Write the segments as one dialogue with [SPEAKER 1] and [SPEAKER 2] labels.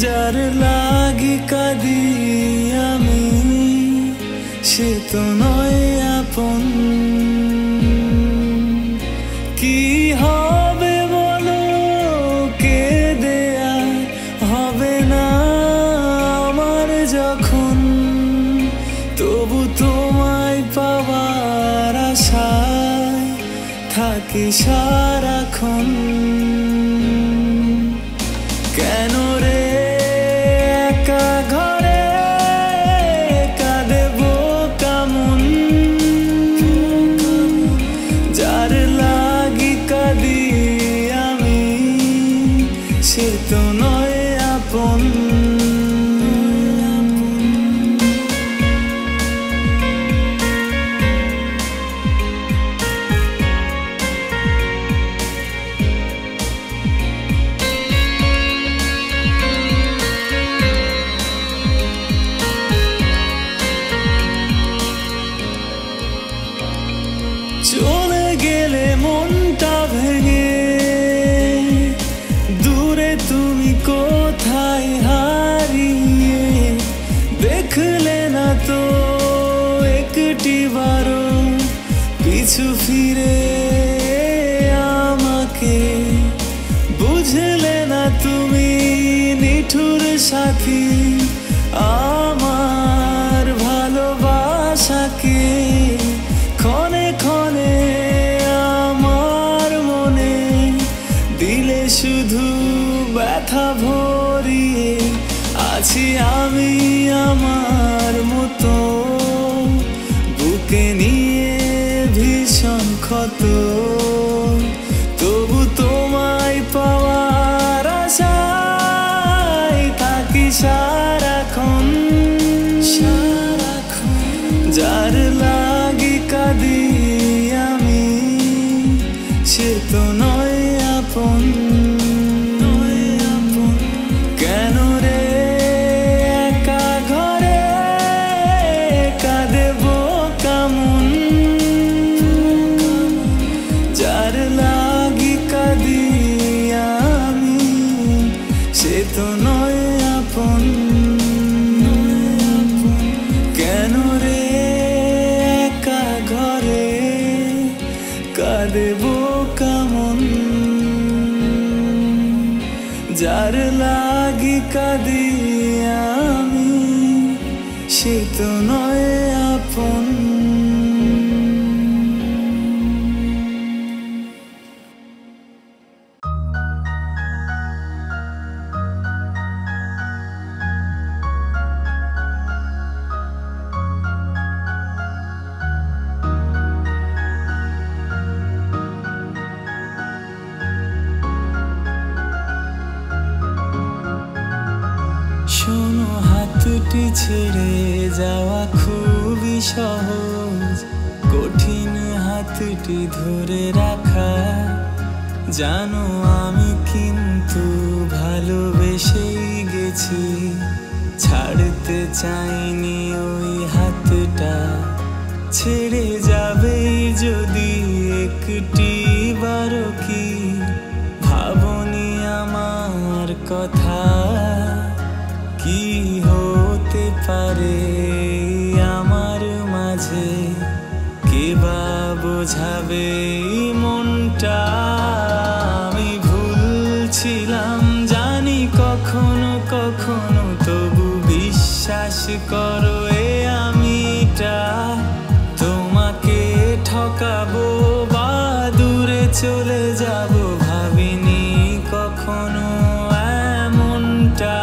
[SPEAKER 1] যার লাগি কাঁদি আমি সে তো নয় আপন। কি হবে বলো কেঁদে আর হবে না আমার যখন, তবু তোমায় পাওয়ার আশায় থাকি সারাক্ষণ। কেন রে একা ঘরে কাঁদেব কেমন, যার লাগি কাঁদি আমি সে তো নয় আপন। চলে গেলে মনটা ভেঙে দূরে তুমি কোথায় হারিয়ে, দেখলে না তো একটি বারো পিছু ফিরে আমাকে, বুঝলে না তুমি নিঠুর সাথী আমার ভালোবাসাকে। ক্ষণে ক্ষণে আমার মনে দিলে শুধু ব্যথা ভরিয়ে, আছি আমি আমার মতো বুকে নিয়ে ভীষণ ক্ষত, তবু তোমায় পাওয়ার আশায় থাকি সারাক্ষণ। যার লাগি কাঁদি আমি সে তো নয় আপন। কেন রে একা ঘরে কাঁদেব কেমন, যার লাগি কাঁদি আমি সে তো নয় আপন। কেন রে একা ঘরে কাঁদেব কেমন, যার লাগি কাঁদি আমি সে তো নয় আপন। শোনো হাতটি ছেড়ে যাওয়া খুবই সহজ, কঠিন হাতটি ধরে রাখা। জানো আমি কিন্তু ভালোবেসেই গেছি, ছাড়তে চাইনি ওই হাতটা। ছেড়ে যাবে যদি একটি বারো কি ভাবনি আমার কথা, কি হতে পারে আমার মাঝে, কে বা বোঝাবে মনটা। আমি ভুলছিলাম জানি কখনো কখনো, তবু বিশ্বাস করো এ আমিটা তোমাকে ঠকাবো বা দূরে চলে যাব, ভাবিনি কখনো এমনটা।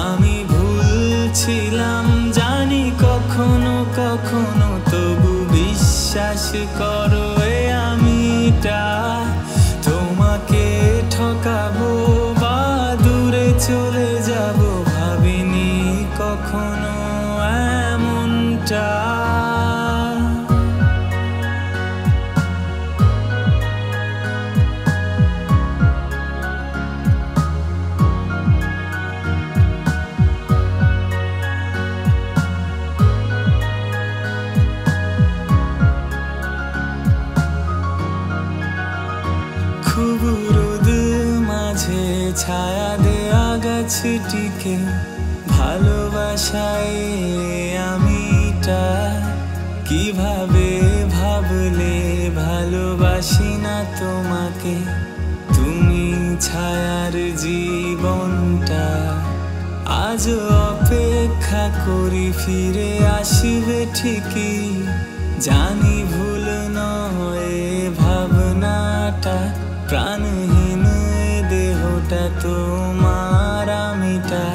[SPEAKER 1] আমি ভুলছিলাম জানি কখনো কখনো, তবু বিশ্বাস করো এ আমিটা তোমাকে ঠকাবো বা দূরে চলে যাব, ভাবিনি কখনো এমনটা। খুব রোদ মাঝে ছায়া আগাছটিকে ভালোবাসায় আমিটা কিভাবে ভাবলে ভালোবাসি না তোমাকে তুমি ছায়ার জীবনটা আজ অপেক্ষা করি ফিরে আসবে ঠিকই জানি ভুল নয় ভাবনাটা প্রাণহীন দেহটা তোমার আমিটা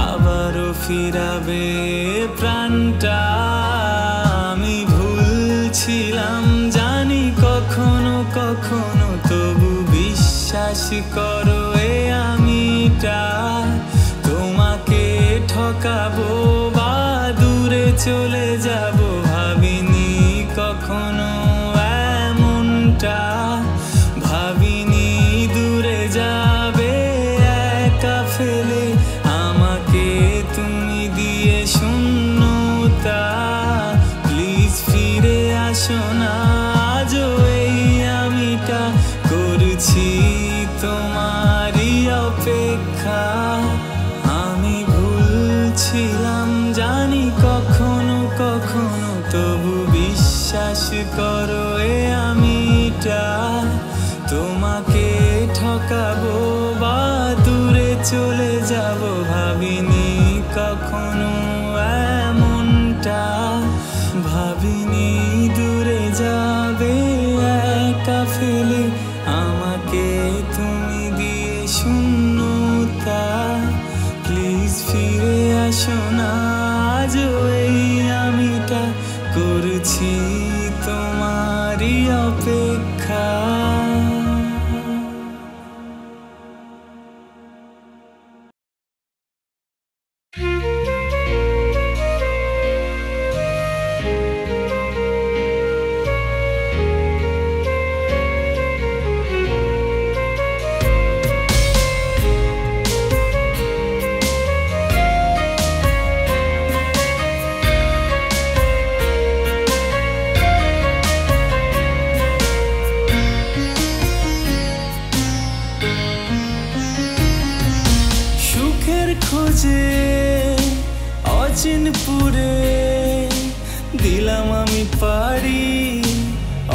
[SPEAKER 1] আবারও ফিরাবে প্রাণটা আমি ভুলছিলাম জানি কখনো কখনো তবু বিশ্বাস করো এ আমিটা তোমাকে ঠকাবো বা দূরে চলে যাব ভাবিনি কখনো এমনটা ভাবিনি দূরে যাবে একা ফেলে আমাকে তুমি দিয়ে শূন্যতা প্লিজ ফিরে আসো না আজও এই আমিটা করছি তোমারই অপেক্ষা আমি ভুলছিলাম জানি কখনো কখনো তবু বিশ্বাস করো এ আমিটা তোমাকে ঠকাবো বা দূরে চলে যাব ভাবিনি কখনো এমনটা ভাবিনি দূরে যাবে একা ফেলে আমাকে তুমি দিয়ে শূন্যতা প্লিজ ফিরে আসো না আজও এই আমিটা করছি তোমারই অপেক্ষা খোঁজে অচিনপুরে দিলাম আমি পারি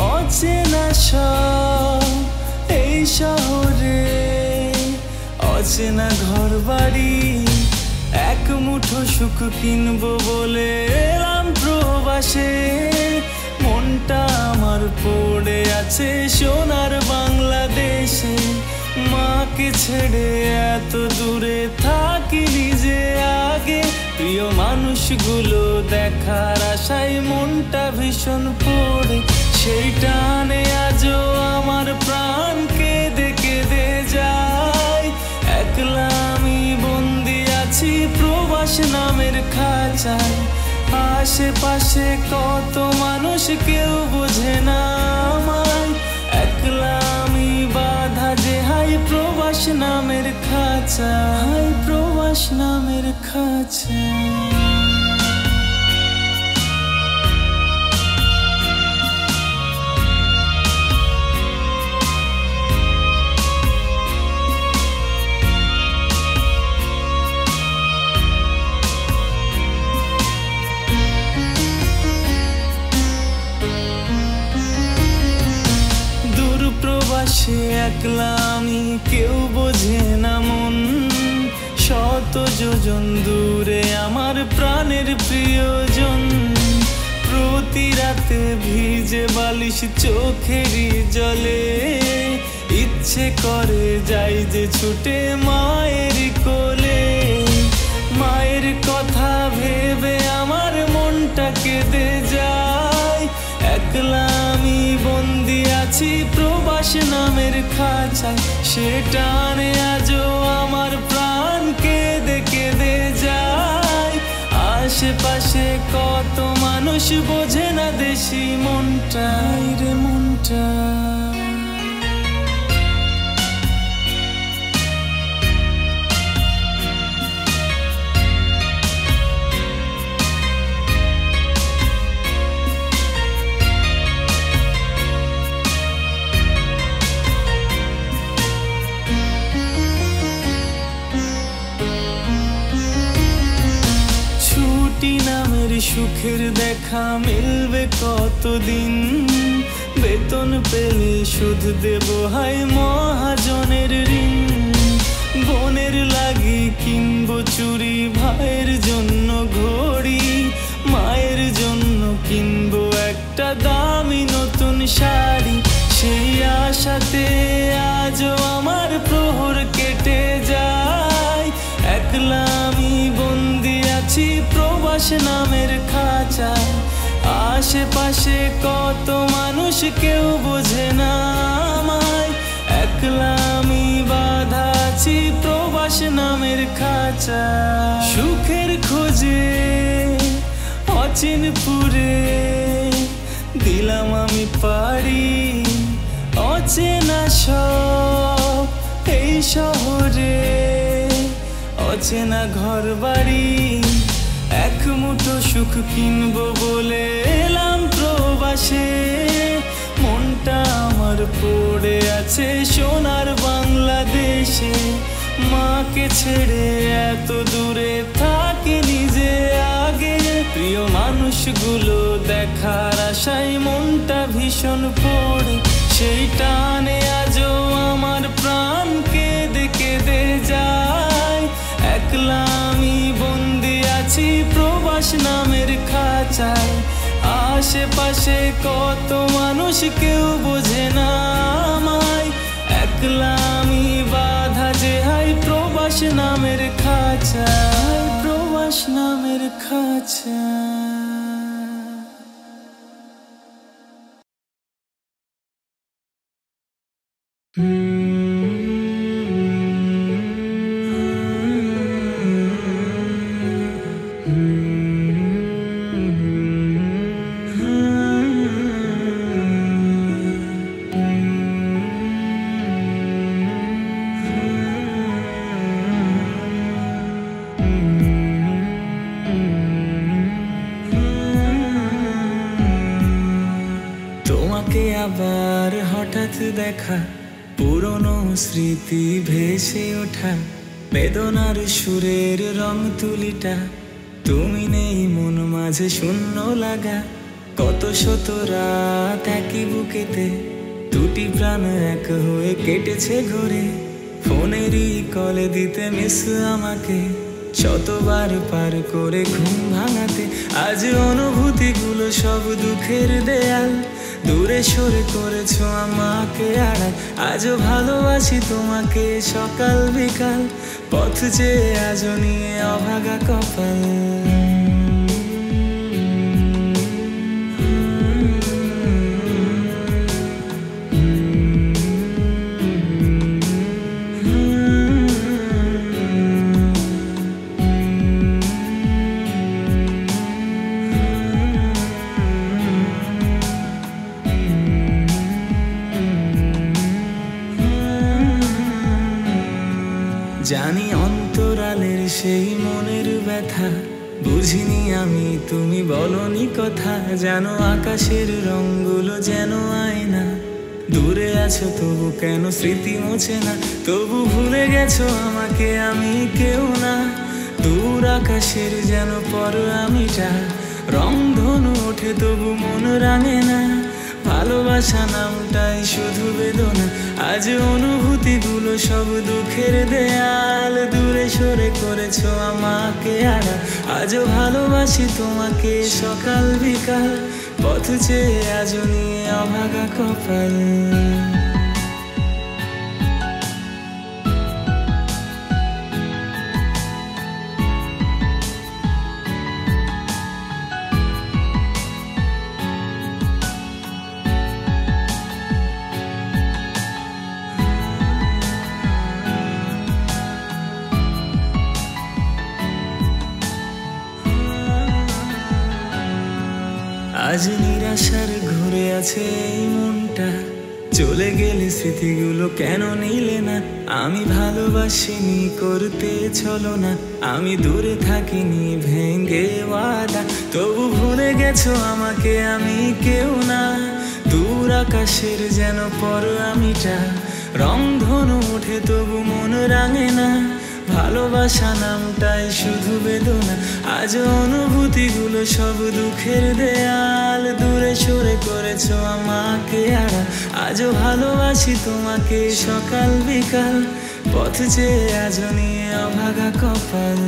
[SPEAKER 1] অচেনা সব এই শহরে অচেনা ঘর বাড়ি এক মুঠো সুখ কিনবো বলে এলাম প্রবাসে মনটা আমার পড়ে আছে সোনার বাংলাদেশে মাকে ছেড়ে এত দূরে থাকি নিজে আগে প্রিয় মানুষগুলো দেখার আশায় মনটা ভীষণ পড়ে সেই টানে আজও আমার প্রাণ কেঁদে কেঁদে যায় একলা আমি বন্দি আছি প্রবাস নামের খাঁচায় আশেপাশে কত মানুষ কেউ বোঝে না আমায় একলা আমি বাধা যে হাই প্রবাস নামের খাঁচা হাই প্রবাস নামের খাঁচা সে একলা আমি কেউ বোঝে না মন শত যোজন দূরে আমার প্রাণের প্রিয়জন প্রতি রাতে ভিজে বালিশ চোখেরই জলে ইচ্ছে করে যাই যে ছুটে মায়ের কোলে মায়ের কথা ভেবে আমার মনটা কেঁদে যায় একলা আমি বন্দি আছি প্রবাস নামের খাঁচায় সে টানে আজও আমার প্রাণ কেঁদে কেঁদে যায় আশেপাশে কত মানুষ বোঝে না দেশি মনটা রে মনটা সুখের দেখা মিলবে কতদিন, বেতন পেলে শোধ দেব হায় মহাজনের ঋণ। বোনের লাগি কিনবো চুড়ি, ভাইয়ের জন্য ঘড়ি, মায়ের জন্য কিনবো একটা দামি নতুন শাড়ি। সেই আশাতে আজও আমার প্রহর কেটে যায়, একলা আমি বন্দি আছি প্রবাস নামের খাঁচায়। আশেপাশে কত মানুষ কেউ বোঝে না আমায়, একলা আমি বাঁধা আছি প্রবাস নামের খাঁচায়। সুখের খোঁজে অচিনপুরে দিলাম আমি পাড়ি, অচেনা সব এই শহরে, অচেনা ঘর বাড়ি। এক মুঠো সুখ কিনবো বলে এলাম প্রবাসে, মনটা আমার পড়ে আছে সোনার বাংলাদেশে। মাকে ছেড়ে এত দূরে থাকি নিজে আগে, প্রিয় মানুষগুলো দেখার আশায় মনটা ভীষণ পড়ে। সেই টানে আজও আমার প্রাণ কেঁদে কেঁদে যায়, একলা আমি বন্দি আছি প্রবাস নামের খাঁচায়। আশেপাশে কত মানুষ কেউ বোঝে না আমায়, একলা আমি বাঁধা যে হাই প্রবাস নামের খাঁচায়, প্রবাস নামের খাঁচায়। তোমাকে আবার হঠাৎ দেখা, পুরনো স্মৃতি ভেসে ওঠা, বেদনার সুরের রং তুলিটা। তুমি নেই মন মাঝে শূন্য লাগা, কত শত রাত একই বুকেতে, দুটি প্রাণ এক হয়ে কেটেছে ঘুরে। ফোনেরই কলে দিতে মিস আমাকে, শতবার পার করে ঘুম ভাঙাতে। আজ অনুভূতিগুলো সব দুঃখের দেয়াল, দূরে সরে করেছো আমাকে আড়াল। আজও ভালোবাসি তোমাকে সকাল বিকাল, পথ চেয়ে আজও নিয়ে অভাগা কপাল। জানি অন্তরালের সেই মনের ব্যথা, বুঝিনি আমি তুমি বলনি কথা। যেন আকাশের রঙগুলো যেন আয়না, দূরে আছো তবু কেন স্মৃতি মোছে না। তবু ভুলে গেছো আমাকে আমি কেউ না, দূর আকাশের যেন পর আমিটা। রংধনু ওঠে তবু মন রাঙে না, ভালোবাসা নামটাই শুধু বেদনা। আজ অনুভূতিগুলো সব দুঃখের দেয়াল, দূরে সরে করেছো আমাকে আড়াল। আজও ভালোবাসি তোমাকে সকাল বিকাল, পথ চেয়ে আজও নিয়ে অভাগা কপাল। আজ নিরাশার ঘুরে আছে এই মনটা, চলে গেলে স্মৃতিগুলো কেন নিলে না। আমি ভালোবাসিনি করতে ছলো না, আমি দূরে থাকিনি ভেঙে ওয়াদা। তবু ভুলে গেছো আমাকে আমি কেউ না, দূর আকাশের যেন পর আমিটা। রংধনু ওঠে তবু মন রাঙে না, ভালোবাসা ভালোবাসা নামটাই শুধু বেদনা, আজ অনুভূতিগুলো সব দুঃখের দেয়াল। দূরে সরে করেছো আমাকে আড়াল, আজও ভালোবাসি তোমাকে সকাল বিকাল। পথ চেয়ে আজ নিয়ে অভাগা কপাল।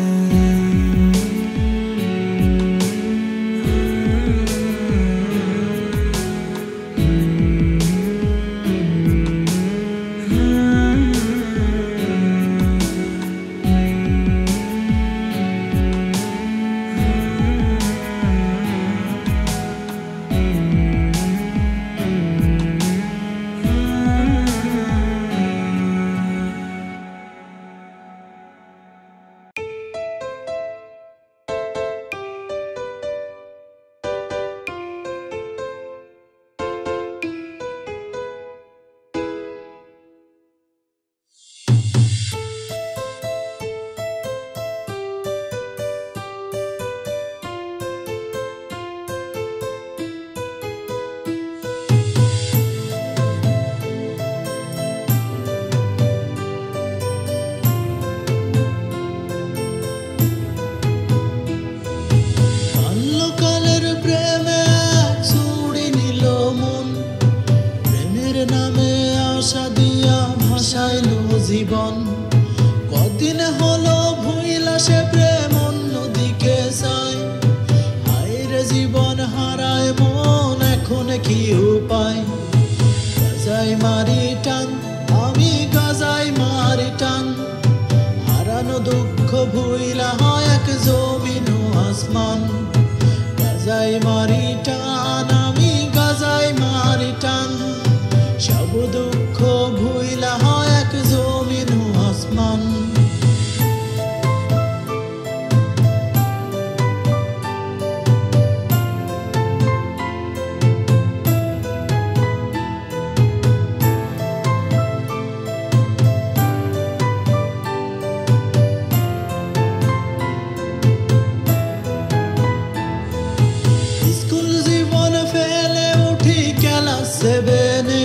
[SPEAKER 2] জীবন কদিন হলো ভুইলা সে প্রেম অন্যদিকে চায়। হায়রে জীবন হারায় মন, এখন কি উপায়? গাজাই মারি টান, আমি গাজাই মারি টান। হারানো দুঃখ ভুইলা হয় এক জমিন আসমান। গাজাই মারি টান, আমি গাজাই মারি টান। সব দুঃখ ভুইলা হয় এক জমিন আসমান। স্কুল জীবন ফেলে উঠি ক্লাস 7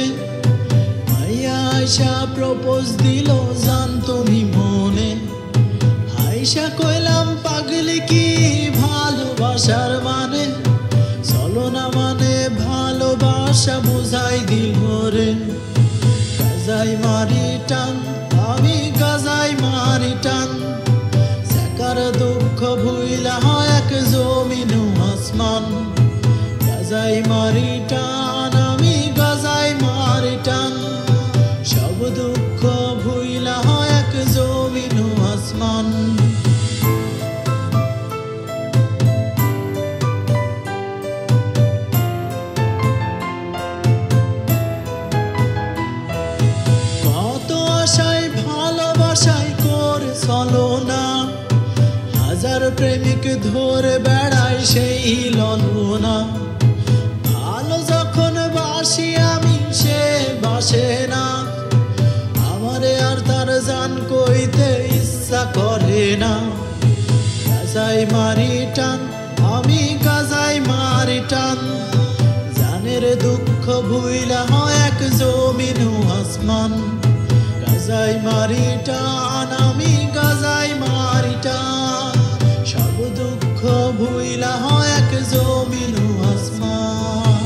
[SPEAKER 2] মাইয়া আয়সা প্রপোজ দিল জান তুমি মনে। আয়সা কইলাম পাগলি কি ভালোবাসার মানে, চলো না মানে ভালোবাসা বুঝাই দিল রে। গাজাই মারি টান, আমি গাজাই মারি টান। সেকার দুঃখ ভুইলা হয় এক জমিন আসমান। গাজাই মারি টান, আমি গাজাই মারি টান। সব দুঃখ ভুইলা হয় এক জমিন আসমান। কত আশায় ভালোবাসায় করে চলো না, হাজার প্রেমিক ধরে বেড়ায় সেই ললনা। ভালো যখন বাসি আমি সে বাসে না, আমারে আর তার জান কইতে ইচ্ছা করে না। গাজাই মারি টান, আমি গাজাই মারি টান। জানের দুঃখ ভুইলা হয় এক জমিন আসমান। গাজাই মারি টান, আমি গাজাই মারি টান। সব দুঃখ ভুইলা হয় এক জমিন আসমান।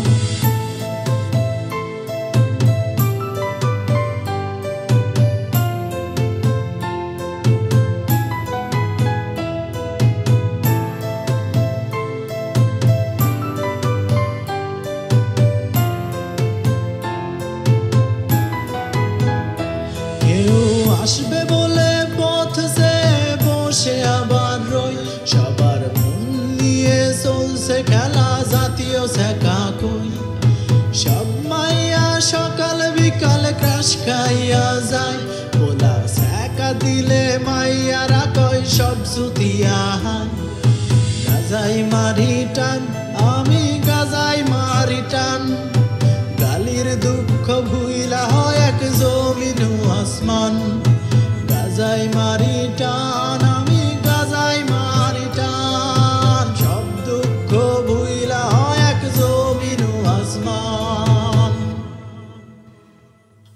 [SPEAKER 2] কেউ আসবে বলে পথ সে বসে আবার রই। সবার মন নিয়ে চলছে খেলা, জাতীয় শেখা কই। সব মাইয়া সকাল বিকাল ক্রাশ খাইয়া যায়, বলা শেখা দিলে মাইয়ারা কয় সব জুতিয়া হায়। গাজাই মারি টান, আমি গাজাই মারি টান। গালির দুঃখ ভুইলা হয় এক জমিন আসমান। গাজাই মারি টান, আমি গাজাই মারি টান। সব দুঃখ ভুইলা হয় এক জমিন আসমান।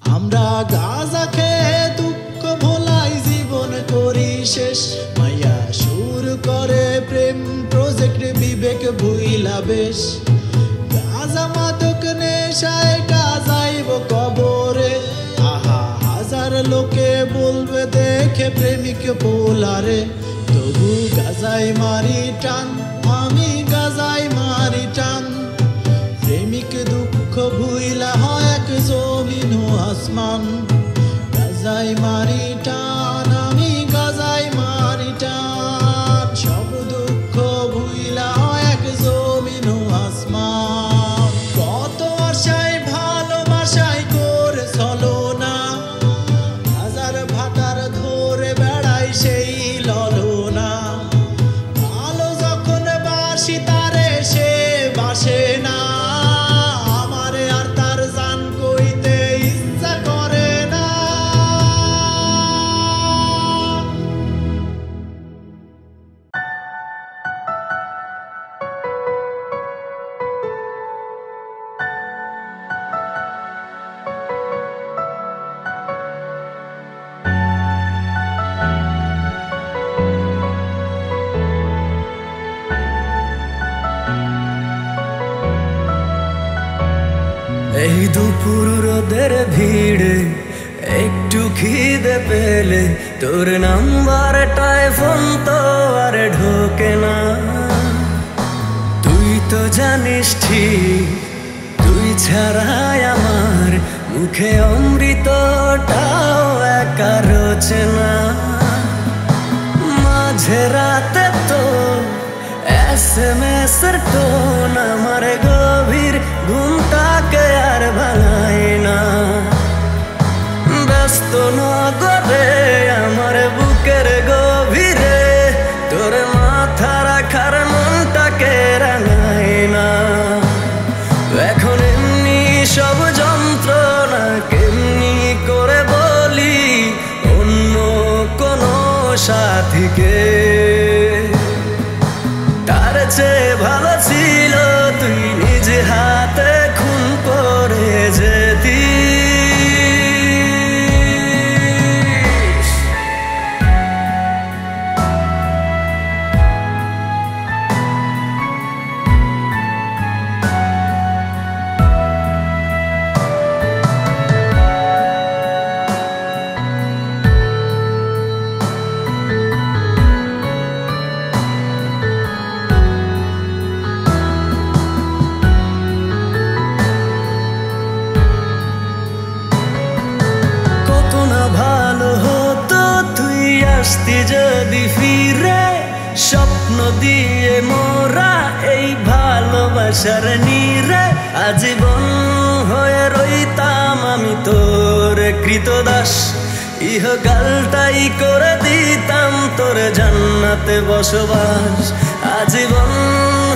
[SPEAKER 2] আমরা গাজা খেয়ে দুঃখ ভোলাই জীবন করি, শেষ মাইয়া সুর করে প্রেম প্রজেক্ট বিবেক ভুইলা বেশ গাঁজা মাদক নেশায় যাইব কবরে আহা হাজার লোকে বলবে দেখে প্রেমিক পোলারে তবু গাজায় মারি টান আমি গাজায় মারি টান প্রেমিক দুঃখ ভুইলা হয় এক জমিন ও আসমান গাজায় মারি টান আমি গাজায় মারি টান সব দুঃখ ভুইলা হয় এক জমিন ও আসমান কত আশায় ভালোবাসায় করে চলো না হাজার ভাতার ধরে বেড়াই সেই ললনা ভালো যখন বাসি তারে সে বাসে না আমারে আর তার জান কইতে ইচ্ছা করে না
[SPEAKER 1] এই দুপুর রোদের ভিড়ে একটু খিদে পেলে তোর নাম্বারটায় ফোন তো আর ঢোকে না তুই তো জানিস ঠিক তুই ছাড়াই আমার মুখে অমৃতটাও একা রোচে না মাঝে রাতে তো SMS এর টোন আমার গভীর ঘুমটাকে আর ভাঙাই না ব্যস্ত নগরে আমার বুকের গভীরে তোর মাথা রাখার মনটাকে রাঙাই না এখন এমনি সব যন্ত্রণা কেমনি করে বলি অন্য কোনো সাথীকে তার চেয়ে ভালো ছিল তুই নিজ হাতে খুন করে যেতিস আসতি যদি ফিরে স্বপ্ন দিয়ে মোরা এই ভালোবাসার নীরে আজীবন হয়ে রইতাম আমি তোর কৃতদাস ইহকালটাই করে দিতাম তোর জান্নাতে বসবাস আজীবন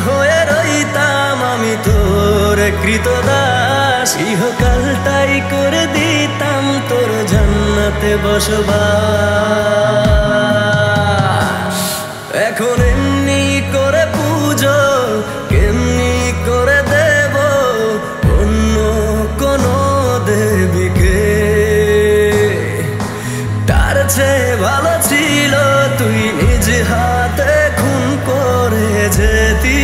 [SPEAKER 1] হয়ে রইতাম আমি তোর কৃতদাস ইহকালটাই করে দিতাম তোর জান্নাতে বসবাস এখন এমনি করে পুজো কেমনি করে দেব অন্য কোনো দেবীকে তার চেয়ে ভালো ছিল তুই নিজ হাতে খুন করে যেতিস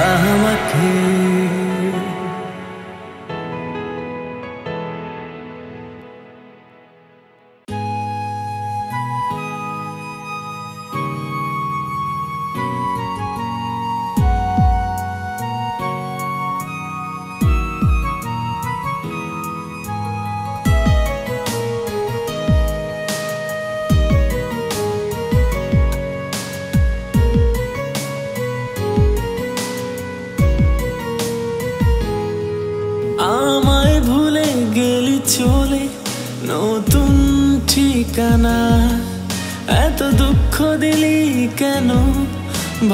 [SPEAKER 1] আমাকে আমায় ভুলে গেলি চলে নতুন ঠিকানা এত দুঃখ দিলি কেন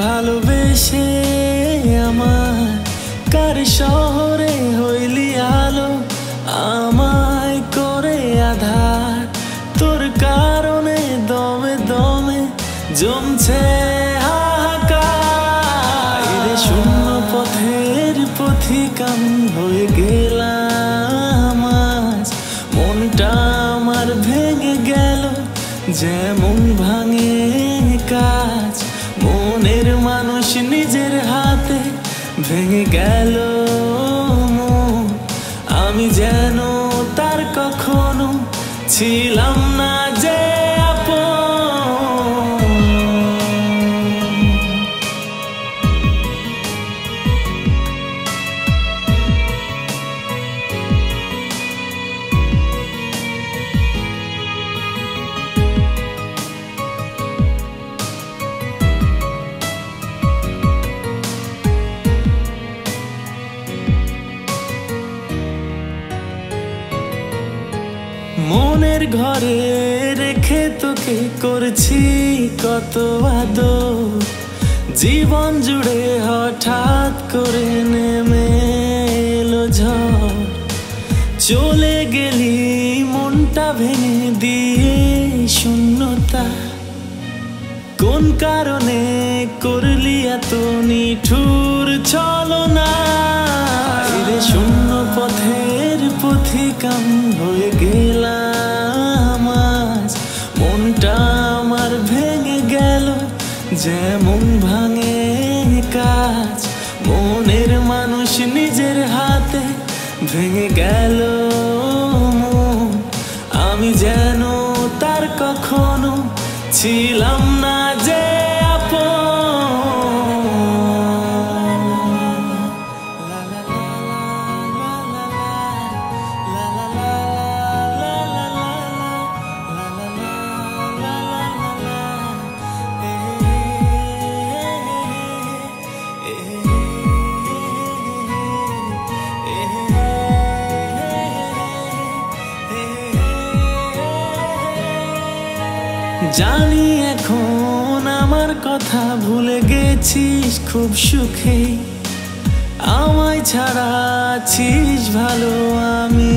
[SPEAKER 1] ভালোবেসে আমার কার শহরে হইলি আলো আমায় করে আধার তোর কারণে দমে দমে জমছে হাহাকার শূন্য পথের পথিক আমি হয়ে গেলাম আজ মনটা আমার ভেঙে গেল যেমন ভাঙে কাজ, মনের মানুষ নিজের হাতে ভেঙে গেল মন। আমি যেন তার কখনো ছিলাম না যে আপন। মনের ঘরে রেখে তোকে করছি কত আদর, জীবন জুড়ে হঠাৎ করে নেমে এলো ঝড়। চলে গেলি মনটা ভেঙে দিয়ে শূন্যতা, কোন কারণে করলি এত নিঠুর ছলনা। শূন্য পথের পথিকাম হয়ে গেলাম আজ, মনটা আমার ভেঙে গেল যেমন ভাঙে কাজ, মনের মানুষ নিজের হাতে ভেঙে গেল মন। আমি যেন তার কখনো ছিলাম না যে আপন। জানি এখন আমার কথা ভুলে গেছিস খুব সুখে, আমায় ছাড়া আছিস ভালো আমি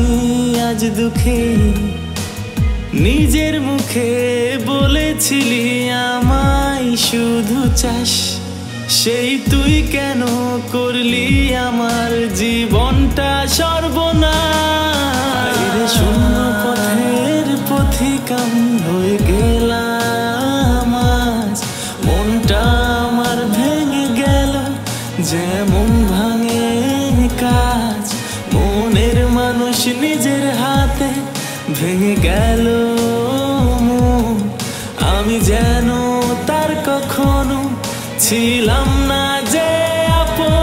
[SPEAKER 1] আজ দুঃখে। নিজের মুখে বলেছিলি আমায় শুধু চাস, সেই তুই কেন করলি আমার জীবনটা সর্বনাশ। শূন্য পথের পথিকাম হয়ে গেলাম আজ, মনটা আমার ভেঙে গেল যেমন ভাঙে কাজ, মনের মানুষ নিজের হাতে ভেঙে গেল মন। আমি যেন তার কখনো ছিলাম না যে আপন।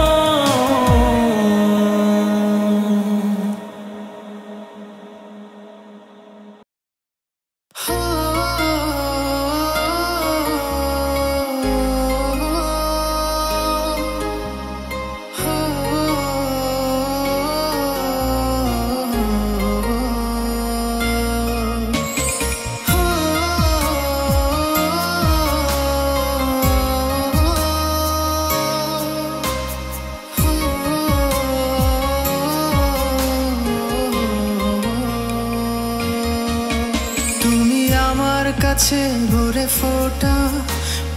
[SPEAKER 3] কাছে ভরে ফোটা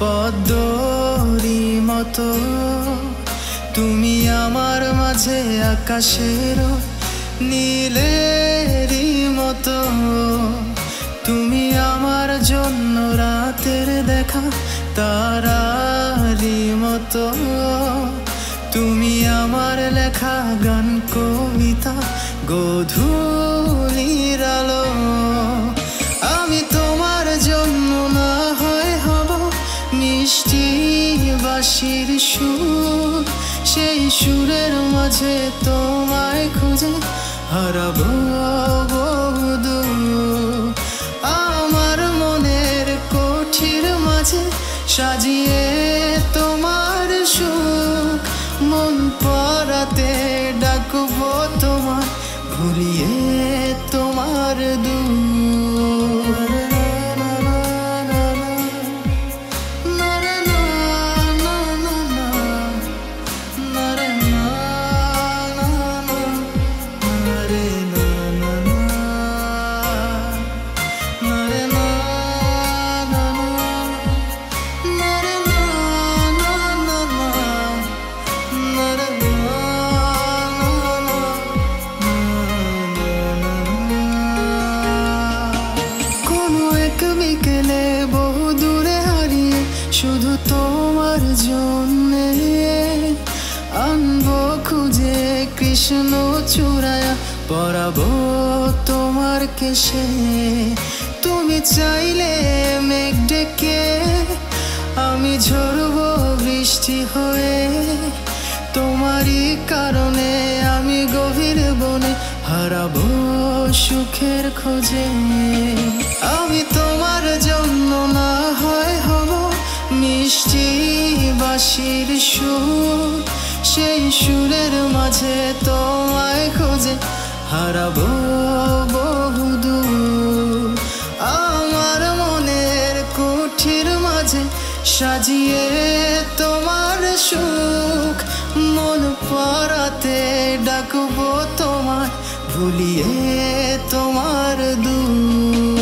[SPEAKER 3] পদ্মরি মতো, তুমি আমার মাঝে আকাশের নীলেরই মতো। তুমি আমার জন্য রাতের দেখা তারারই মতো, তুমি আমার লেখা গান কবিতা গোধূলির আলো। আমি তোমার জন্য না হয় হব মিষ্টি বাঁশির সুর, সেই সুরের মাঝে তোমায় খুঁজে হারাবো বহুদূর। আমার মনের কোঠির মাঝে সাজিয়ে তোমার সুখ, মন পরাতে ডাকবো তোমার ভুলিয়ে তোমার দূর। জন্যে আনবো খুঁজে কৃষ্ণ চূড়ায়া পরাবো তোমার কেশে। তুমি চাইলে মেঘ ডেকে আমি ঝরবো বৃষ্টি হয়ে, তোমারই কারণে আমি গভীর বনে হারাবো সুখের খোঁজে। আমি তোমার জন্য না হয় হব মিষ্টি বাঁশির সুর, সেই সুরের মাঝে তোমায় খোঁজে হারাবো বহুদূর। আমার মনের কুঠির মাঝে সাজিয়ে তোমার সুখ, মন পাড়াতে ডাকবো তোমায় ভুলিয়ে তোমার দুঃখ।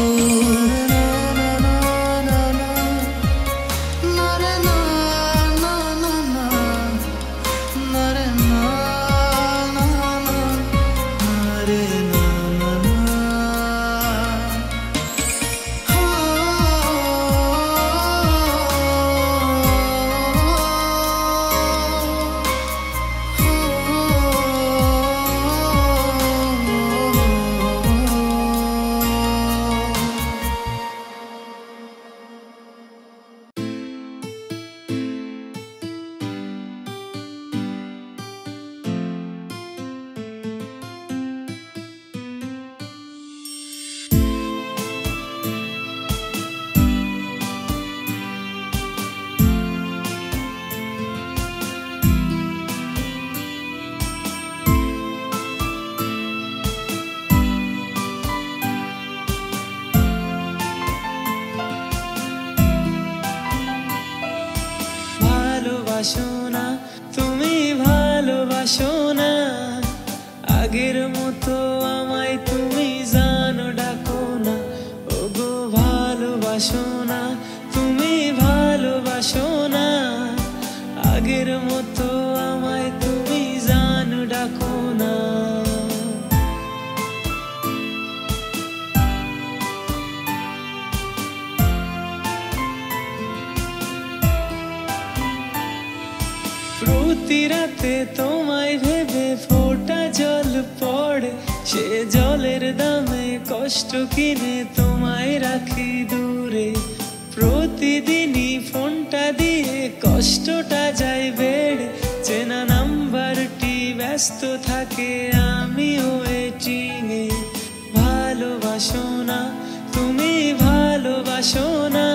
[SPEAKER 1] ভালোবাসো না তুমি ভালোবাসো না, আগের মতো আমায় তুমি জানো ডাকো না। ওগো ভালোবাসো না তুমি ভালোবাসো না, আগের মতো আমায় তুমি জানো ডাকো না। প্রতি রাতে তোমায় ভেবে ফোঁটা জল পড়ে, সে জলের দামে কষ্ট কিনে তোমায় রাখি দূরে। প্রতিদিনই ফোনটা দিয়ে কষ্টটা যায় বেড়ে, চেনা নাম্বারটি ব্যস্ত থাকে আমিও ওয়েটিংয়ে। ভালোবাসো না তুমি ভালোবাসো না,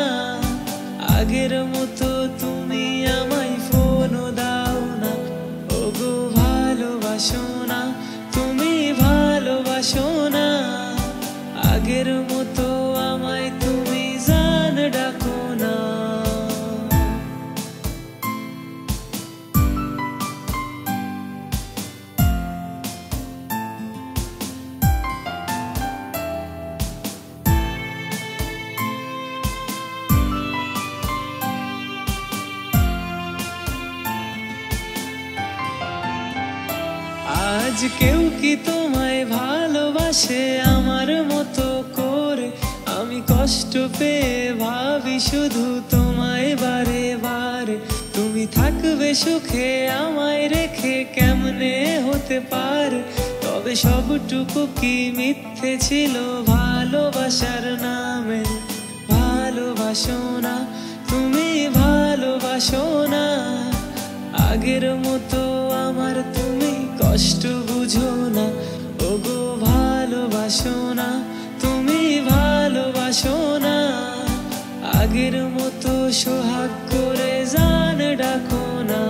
[SPEAKER 1] আগের মতো তুমি আমায় ফোনও দাও না। ওগো ভালোবাসো না তুমি ভালোবাসো না, আগের মতো আমায় তুমি জান ডাকো না। আজ কেউ কি তোমায় ভালোবাসে আমার মতো করে? আমি কষ্ট পেয়ে ভাবি শুধু তোমায় বারে বারে। তুমি থাকবে সুখে আমায় রেখে কেমনে হতে পারে? তবে সবটুকু কি মিথ্যে ছিল ভালোবাসার নামে? ভালোবাসো না তুমি ভালোবাসো না, আগের মতো আমার তুমি কষ্ট বুঝো না। ওগো ভালোবাসো না তুমি ভালোবাসো না, আগের মতো সোহাগ করে জান ডাকো না।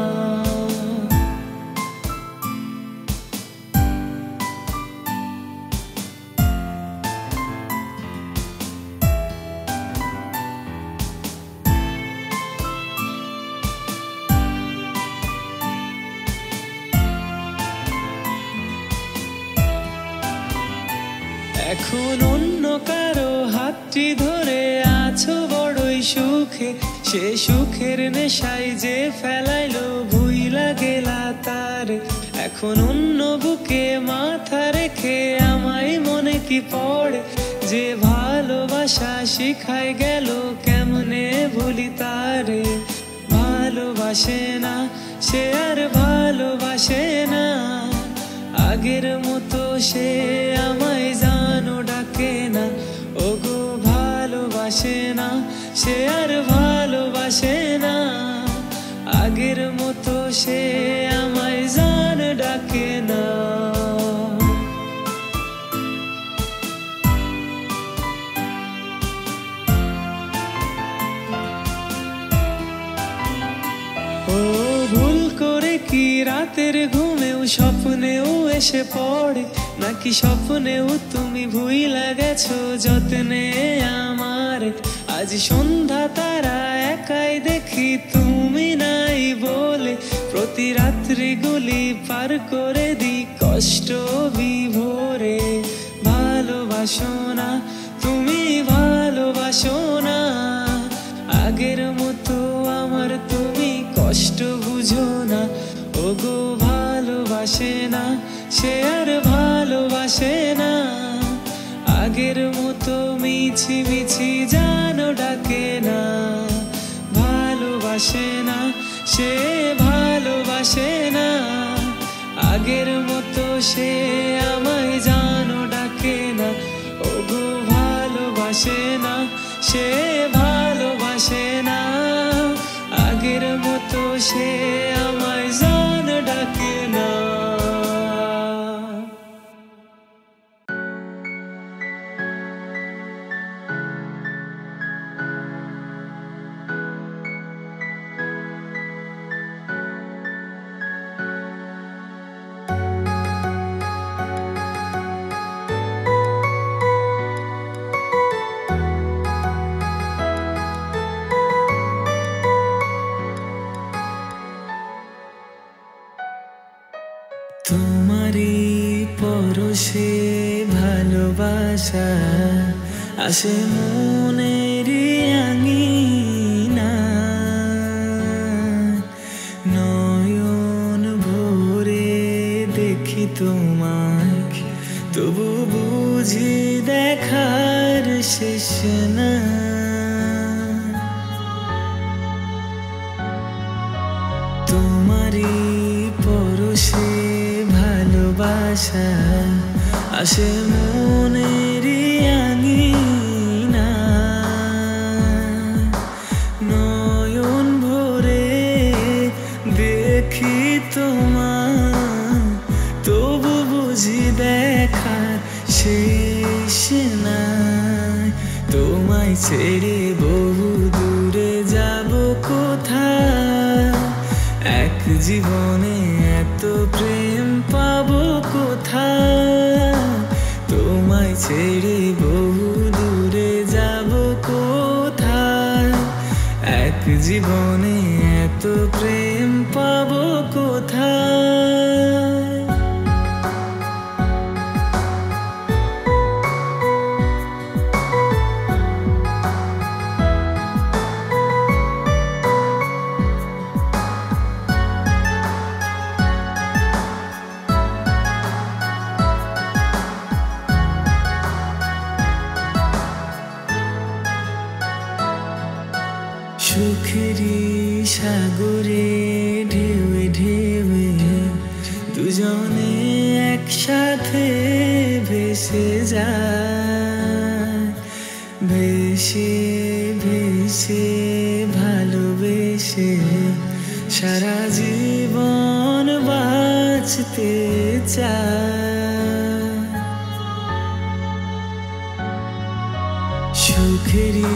[SPEAKER 1] এখন অন্য কারো হাতটি ধরে আছো বড়ই সুখে, সে সুখের নেশায় যে ফেলাইলো ভুইলা গেলা তারে। এখন অন্য বুকে মাথা রেখে আমায় মনে কি পড়ে, যে ভালোবাসা শিখায় গেল কেমনে ভুলি তারে। ভালোবাসে না, সে আর ভালোবাসে না। আগের মতো সে আমায় জানো ডাকে না, ওগো ভালোবাসে না, সে আর ভালোবাসে না। আগের মতো সে আমায় জান ডাকে না। ও ভুল করে কি রাতের ঘুমেও স্বপ্নেও এসে পড়ে, নাকি স্বপ্নেও তুমি ভুইলা গেছো যত্নে আমার। আজ সন্ধ্যা তারা একাই দেখি তুমি নাই বলে, প্রতি রাত্রি গুলি পার করে দি কষ্ট বিভোরে। ভালোবাসো না তুমি, ভালোবাসো না, আগের মতো আমার তুমি কষ্ট বুঝো না। ওগো ভালোবাসে না, সে আর ভালোবাসে না। আগের মতো মিছি মিছি জানো ডাকে না। ভালোবাসে না, সে ভালোবাসে না। আগের মতো সে আমায় জানো ডাকে না। ওগো ভালোবাসে না, সে ভালোবাসে না। আগের মতো সে আমায় জান ডাকে না। তোমারই পরশে ভালোবাসা আসে মনের আঙিনা, নয়ন ভরে দেখি তোমায়, তবু বুঝি দেখার শেষ না। তোমারই পরশে ভালোবাসা আসে মনের আঙিনা, নয়ন ভরে দেখি তোমায়, তবু বুঝি দেখার শেষ নাই। তোমায় ছেড়ে বহু দূরে যাব কোথায়, এক জীবনে এত প্রেম পাবো কোথায়। তোমায় ছেড়ে বহু দূরে যাব কোথায়, এক জীবনে এত প্রেম পাবো কোথায়। সুখেরই সাগরে ঢেউে ঢেউে দুজনে একসাথে ভেসে যায়, ভেসে ভেসে ভালোবেসে সারা জীবন বাঁচতে চায়। সুখেরই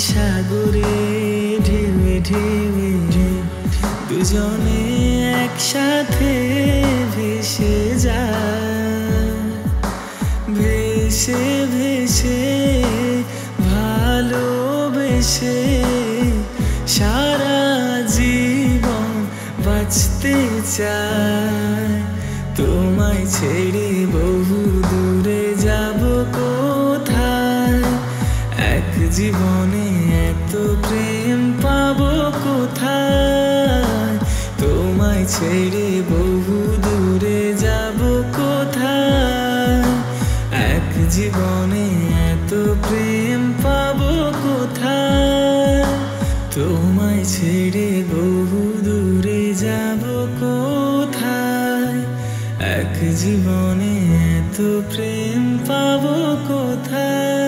[SPEAKER 1] সাগরে ঢেউে ঢেউে দুজনে একসাথে ভেসে যায়, ভেসে ভেসে ভালোবেসে সারা জীবন বাঁচতে চায়। তোমায় ছেড়ে বহু দূরে যাব কোথায়, এক জীবনে এত প্রেম পাবো কোথায়। তোমায় ছেড়ে বহু দূরে যাব কোথায়, এক জীবনে এত প্রেম পাবো কোথায়। তোমায় ছেড়ে বহু জীবনে এত প্রেম পাবো কোথায়।